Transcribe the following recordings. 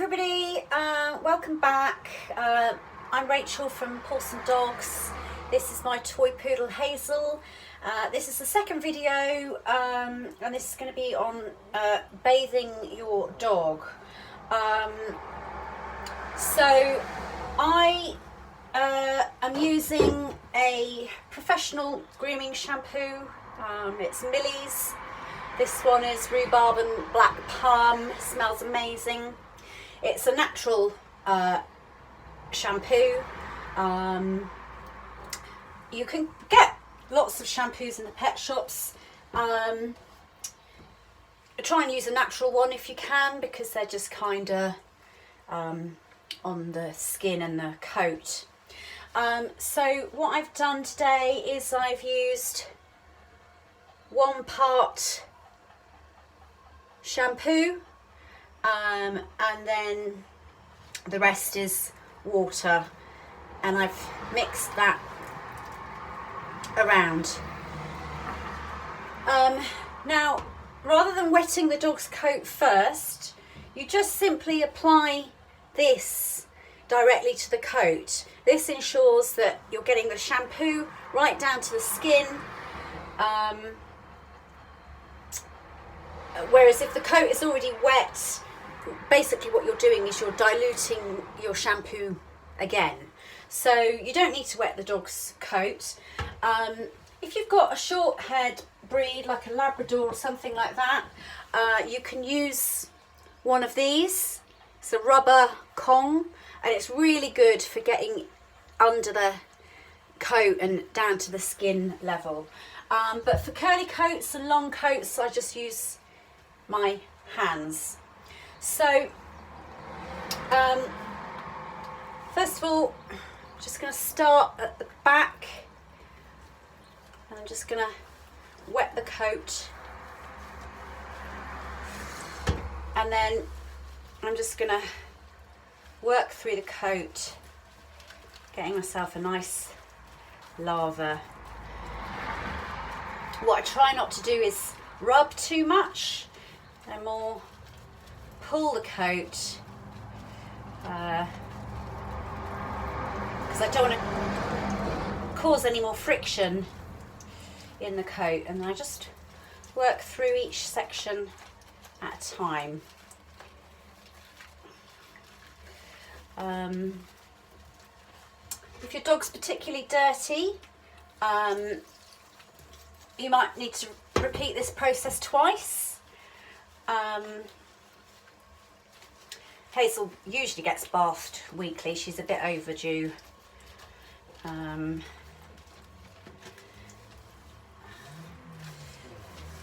everybody, welcome back. I'm Rachel from Pawsome Dogs. This is my toy poodle Hazel. This is the second video and this is going to be on bathing your dog. So I am using a professional grooming shampoo. It's Millie's. This one is rhubarb and black palm. It smells amazing. It's a natural shampoo. You can get lots of shampoos in the pet shops. Try and use a natural one if you can, because they're just kind of on the skin and the coat. So what I've done today is I've used 1 part shampoo and then the rest is water, and I've mixed that around. Now, rather than wetting the dog's coat first, you just simply apply this directly to the coat. This ensures that you're getting the shampoo right down to the skin. Whereas if the coat is already wet, basically what you're doing is you're diluting your shampoo again. So you don't need to wet the dog's coat. If you've got a short haired breed like a Labrador or something like that, you can use one of these. It's a rubber Kong, and it's really good for getting under the coat and down to the skin level. But for curly coats and long coats, I just use my hands. So first of all, I'm just going to start at the back, and I'm just going to wet the coat, and then I'm just going to work through the coat, getting myself a nice lather. What I try not to do is rub too much, and more pull the coat, because I don't want to cause any more friction in the coat, and I just work through each section at a time. If your dog's particularly dirty, you might need to repeat this process twice. Hazel usually gets bathed weekly. She's a bit overdue. For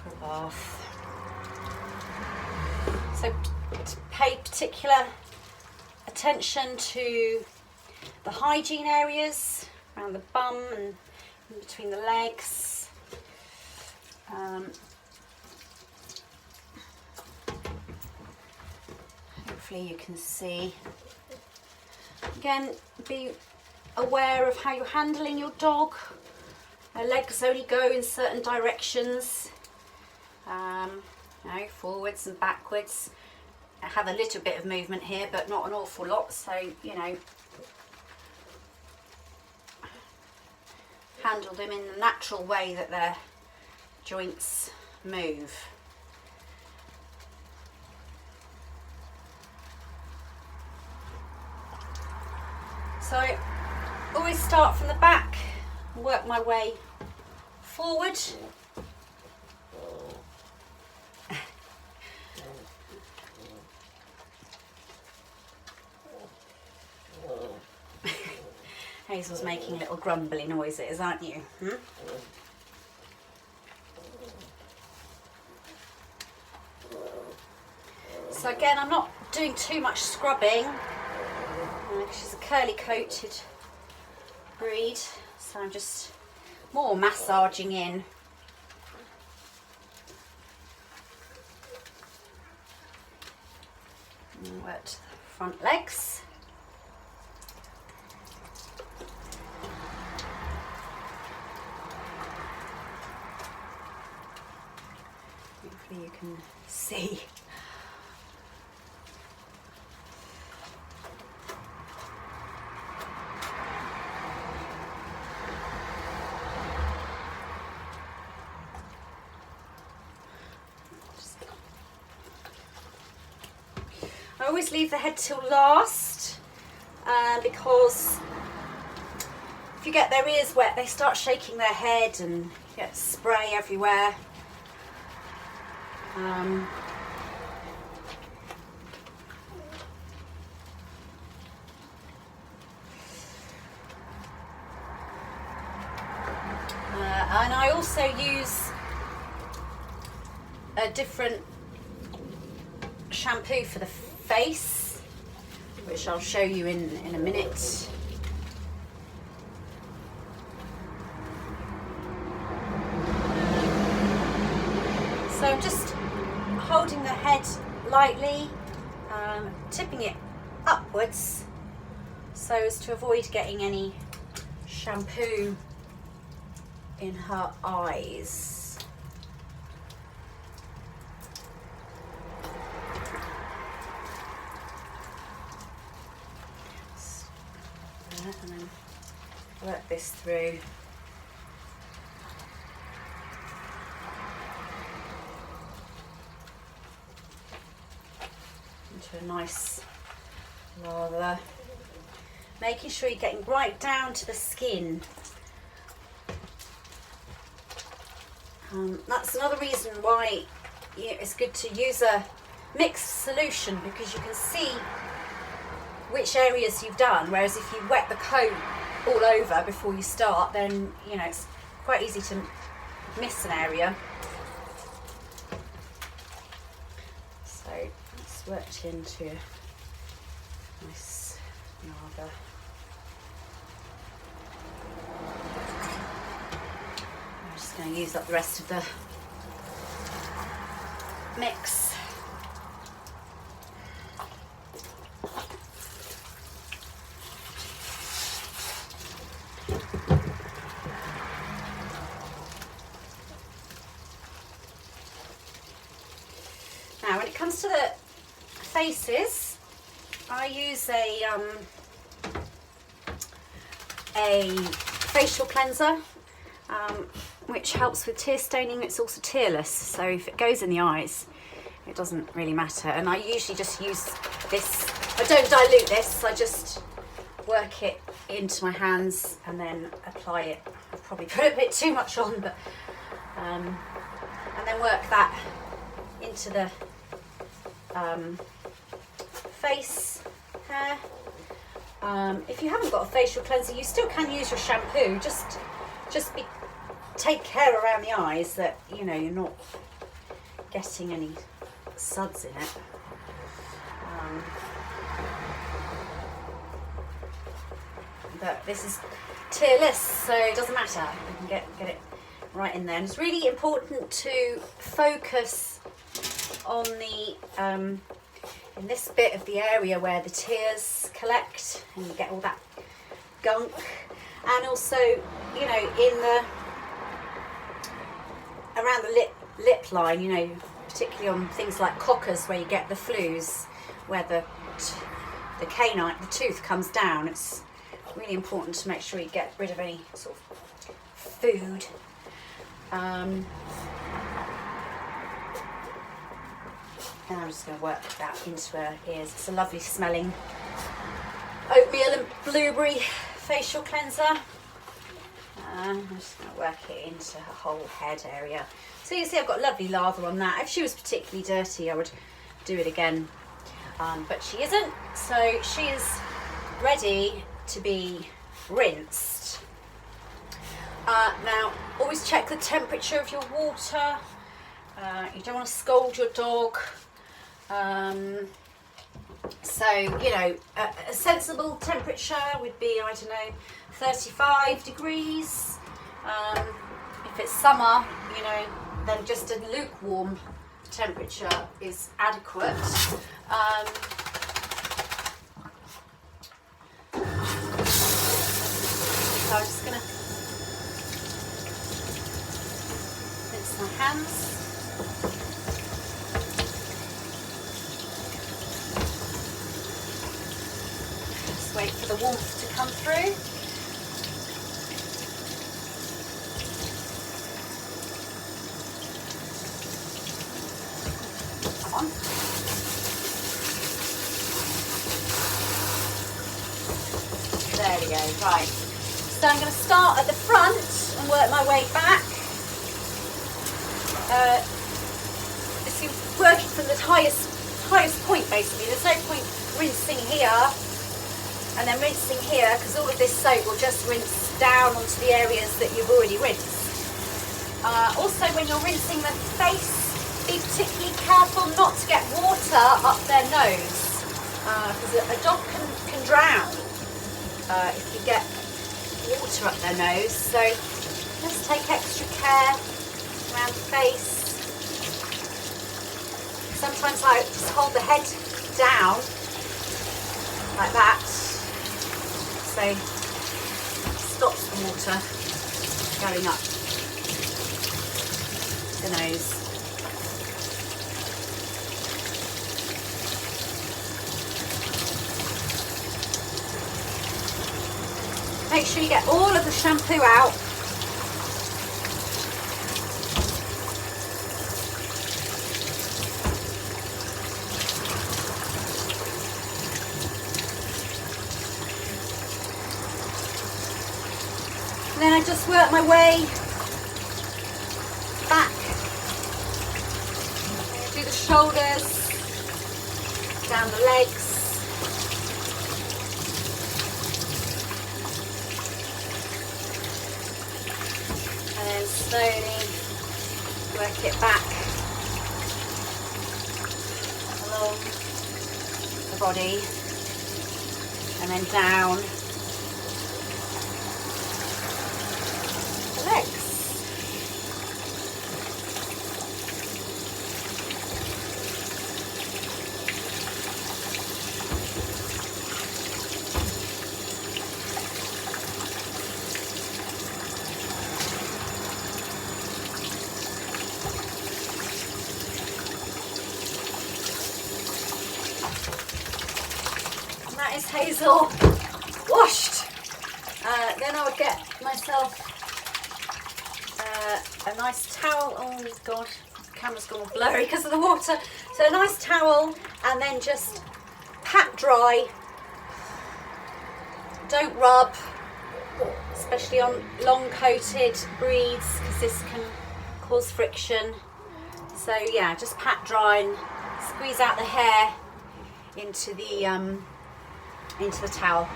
a bath. So pay particular attention to the hygiene areas around the bum and in between the legs. Hopefully you can see. Again, be aware of how you're handling your dog. Her legs only go in certain directions, forwards and backwards. I have a little bit of movement here, but not an awful lot, so handle them in the natural way that their joints move. So I always start from the back and work my way forward. Hazel's making little grumbly noises, aren't you? So again, I'm not doing too much scrubbing. She's a curly coated breed, so I'm just more massaging in. And work to the front legs. Hopefully you can see. I always leave the head till last because if you get their ears wet, they start shaking their head and you get spray everywhere. And I also use a different shampoo for the face, which I'll show you in a minute. So I'm just holding the head lightly, tipping it upwards so as to avoid getting any shampoo in her eyes. And then work this through. Into a nice lather. Making sure you're getting right down to the skin. That's another reason why it's good to use a mixed solution, because you can see which areas you've done, whereas if you wet the coat all over before you start, then it's quite easy to miss an area. So it's worked into a nice lather. I'm just going to use up the rest of the mix. Now, when it comes to the faces, I use a facial cleanser, which helps with tear staining. It's also tearless, so if it goes in the eyes, it doesn't really matter. And I usually just use this. I don't dilute this. I just work it into my hands and then apply it. I've probably put a bit too much on, but and then work that into the face, hair. If you haven't got a facial cleanser, you still can use your shampoo. Just take care around the eyes that you're not getting any suds in it. But this is tearless, so it doesn't matter. You can get it right in there. And it's really important to focus on the in this bit of the area where the tears collect and you get all that gunk, and also in the around the lip line, particularly on things like cockers where you get the flues, where the tooth comes down. It's really important to make sure you get rid of any sort of food. And I'm just going to work that into her ears. It's a lovely smelling oatmeal and blueberry facial cleanser. I'm just going to work it into her whole head area. So you see I've got lovely lather on that. If she was particularly dirty, I would do it again. But she isn't, so she is ready to be rinsed. Now, always check the temperature of your water. You don't want to scald your dog. So, a sensible temperature would be, 35 degrees. If it's summer, then just a lukewarm temperature is adequate. So I'm just going to rinse my hands. Just wait for the warmth to come through. Come on. There we go, right. So I'm going to start at the front and work my way back. This is working from the highest point basically. There's no point rinsing here and then rinsing here, because all of this soap will just rinse down onto the areas that you've already rinsed. Also, when you're rinsing the face, be particularly careful not to get water up their nose, because a dog can drown if you get water up their nose. So just take extra care around the face. Sometimes I just hold the head down like that, so it stops the water going up the nose. Make sure you get all of the shampoo out. And then I just work my way back. Do the shoulders, down the legs. And then slowly work it back along the body and then down the legs. That is Hazel washed. Then I would get myself a nice towel. Oh god, the camera's gone all blurry because of the water. So a nice towel, and then just pat dry. Don't rub, especially on long coated breeds, because this can cause friction. So yeah, just pat dry and squeeze out the hair into the towel.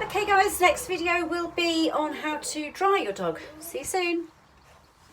Okay guys, next video will be on how to dry your dog. See you soon.